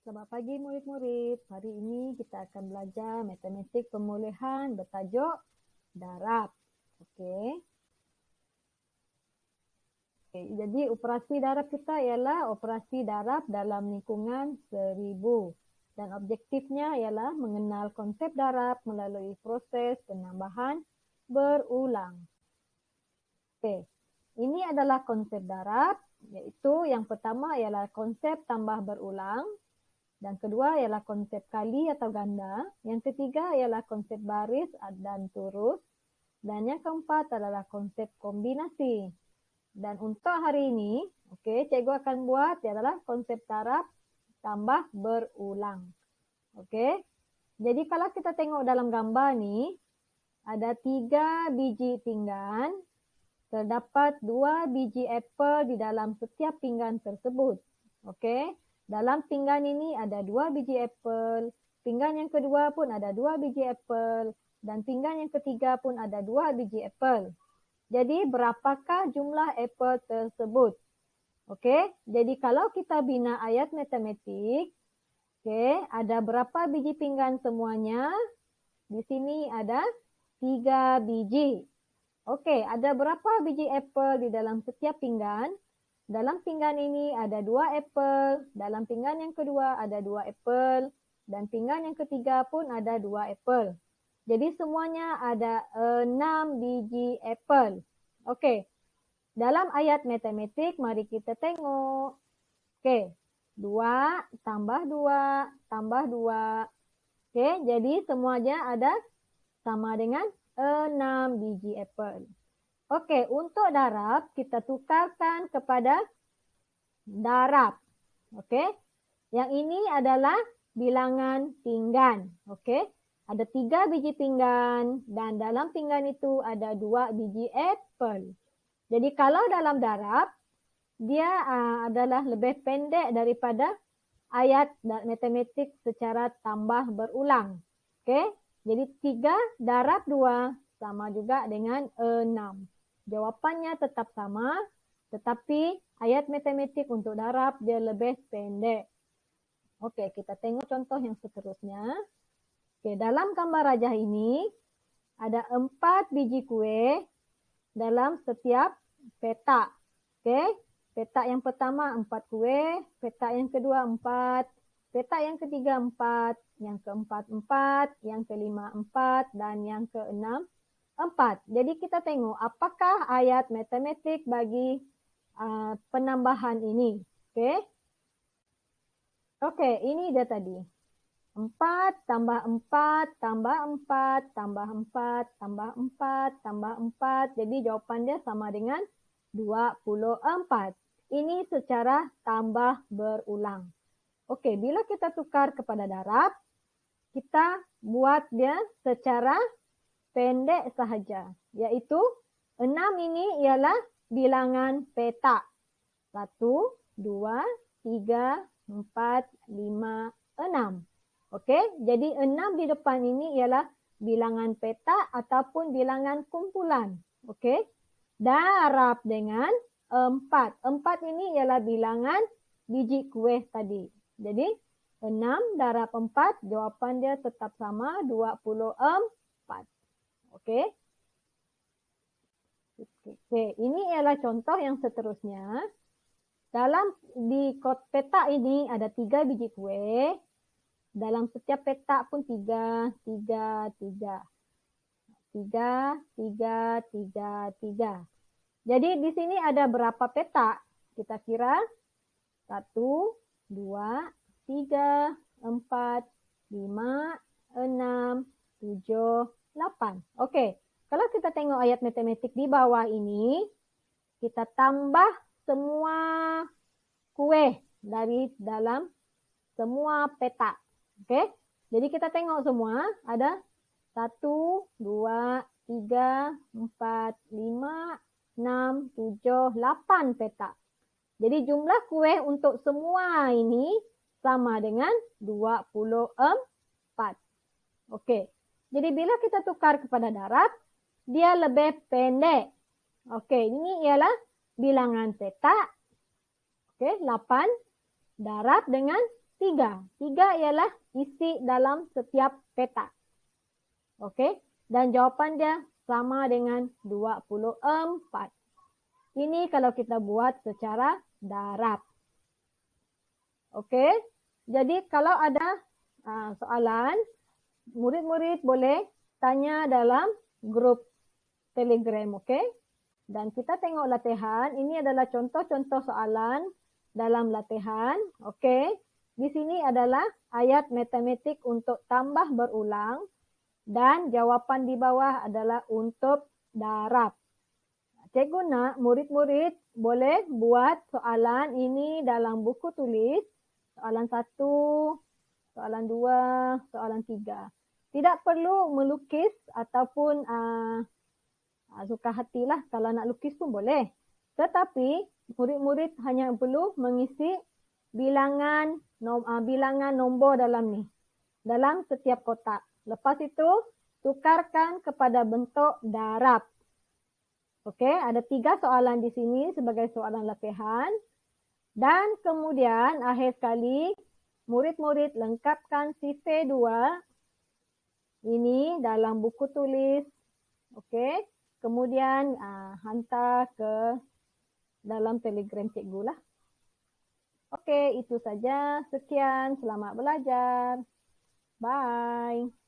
Selamat pagi murid-murid. Hari ini kita akan belajar matematik pemulihan bertajuk darab. Okey. Jadi operasi darab kita ialah operasi darab dalam lingkungan 1000 dan objektifnya ialah mengenal konsep darab melalui proses penambahan berulang. Okey. Ini adalah konsep darab, iaitu yang pertama ialah konsep tambah berulang. Dan kedua ialah konsep kali atau ganda. Yang ketiga ialah konsep baris dan turus. Dan yang keempat adalah konsep kombinasi. Dan untuk hari ini, cikgu akan buat adalah konsep darab tambah berulang. Jadi kalau kita tengok dalam gambar ni, ada 3 biji pinggan. Terdapat 2 biji apel di dalam setiap pinggan tersebut. Dalam pinggan ini ada 2 biji apel, pinggan yang kedua pun ada 2 biji apel, dan pinggan yang ketiga pun ada 2 biji apel. Jadi berapakah jumlah apel tersebut? Jadi kalau kita bina ayat matematik, ada berapa biji pinggan semuanya? Di sini ada 3 biji. Ada berapa biji apel di dalam setiap pinggan? Dalam pinggan ini ada 2 apel, dalam pinggan yang kedua ada 2 apel, dan pinggan yang ketiga pun ada 2 apel. Jadi semuanya ada 6 biji apel. Dalam ayat matematik mari kita tengok. 2 tambah 2 tambah 2. Jadi semuanya ada sama dengan 6 biji apel. Untuk darab, kita tukarkan kepada darab. Yang ini adalah bilangan pinggan. Ada 3 biji pinggan dan dalam pinggan itu ada 2 biji apel. Jadi kalau dalam darab, dia adalah lebih pendek daripada ayat matematik secara tambah berulang. Jadi 3 darab 2 sama juga dengan 6. Jawapannya tetap sama, tetapi ayat matematik untuk darab dia lebih pendek. Kita tengok contoh yang seterusnya. Dalam gambar rajah ini, ada 4 biji kuih dalam setiap petak. Petak yang pertama 4 kuih, petak yang kedua 4, petak yang ketiga 4, yang keempat 4, yang kelima 4, dan yang keenam 4. Jadi kita tengok apakah ayat matematik bagi penambahan ini. Ini dia tadi. 4 tambah 4 tambah 4 tambah 4 tambah 4 tambah 4. Jadi jawapan dia sama dengan 24. Ini secara tambah berulang. Bila kita tukar kepada darab, kita buat dia secara pendek sahaja, iaitu 6 ini ialah bilangan petak. 1, 2, 3, 4, 5, 6. Jadi 6 di depan ini ialah bilangan petak ataupun bilangan kumpulan. Darab dengan 4. 4 ini ialah bilangan biji kuih tadi. Jadi 6 darab 4, jawapan dia tetap sama 24. Ini ialah contoh yang seterusnya. Di petak ini ada 3 biji kuih. Dalam setiap petak pun 3, 3, 3. 3, 3, 3, 3. Jadi di sini ada berapa petak? Kita kira 1, 2, 3, 4, 5, 6, 7, 8. Kalau kita tengok ayat matematik di bawah ini, kita tambah semua kuih dari dalam semua petak. Jadi kita tengok semua ada 1, 2, 3, 4, 5, 6, 7, 8 petak. Jadi jumlah kuih untuk semua ini sama dengan 24. Jadi bila kita tukar kepada darab, dia lebih pendek. Ini ialah bilangan petak. 8 darab dengan 3. 3 ialah isi dalam setiap petak. Okey, dan jawapan dia sama dengan 24. Ini kalau kita buat secara darab. Okey, jadi kalau ada soalan, murid-murid boleh tanya dalam grup Telegram, okey? Dan kita tengok latihan, ini adalah contoh-contoh soalan dalam latihan, okey? Di sini adalah ayat matematik untuk tambah berulang dan jawapan di bawah adalah untuk darab. Cikgu nak murid-murid boleh buat soalan ini dalam buku tulis, soalan 1, soalan 2, soalan 3. Tidak perlu melukis ataupun suka hatilah, kalau nak lukis pun boleh. Tetapi murid-murid hanya perlu mengisi bilangan nombor dalam ni, dalam setiap kotak. Lepas itu tukarkan kepada bentuk darab. Okey, ada 3 soalan di sini sebagai soalan latihan. Dan kemudian akhir sekali murid-murid lengkapkan sifar 2 ini dalam buku tulis. Okey. Kemudian hantar ke dalam Telegram cikgu lah. Okey, itu saja. Sekian. Selamat belajar. Bye.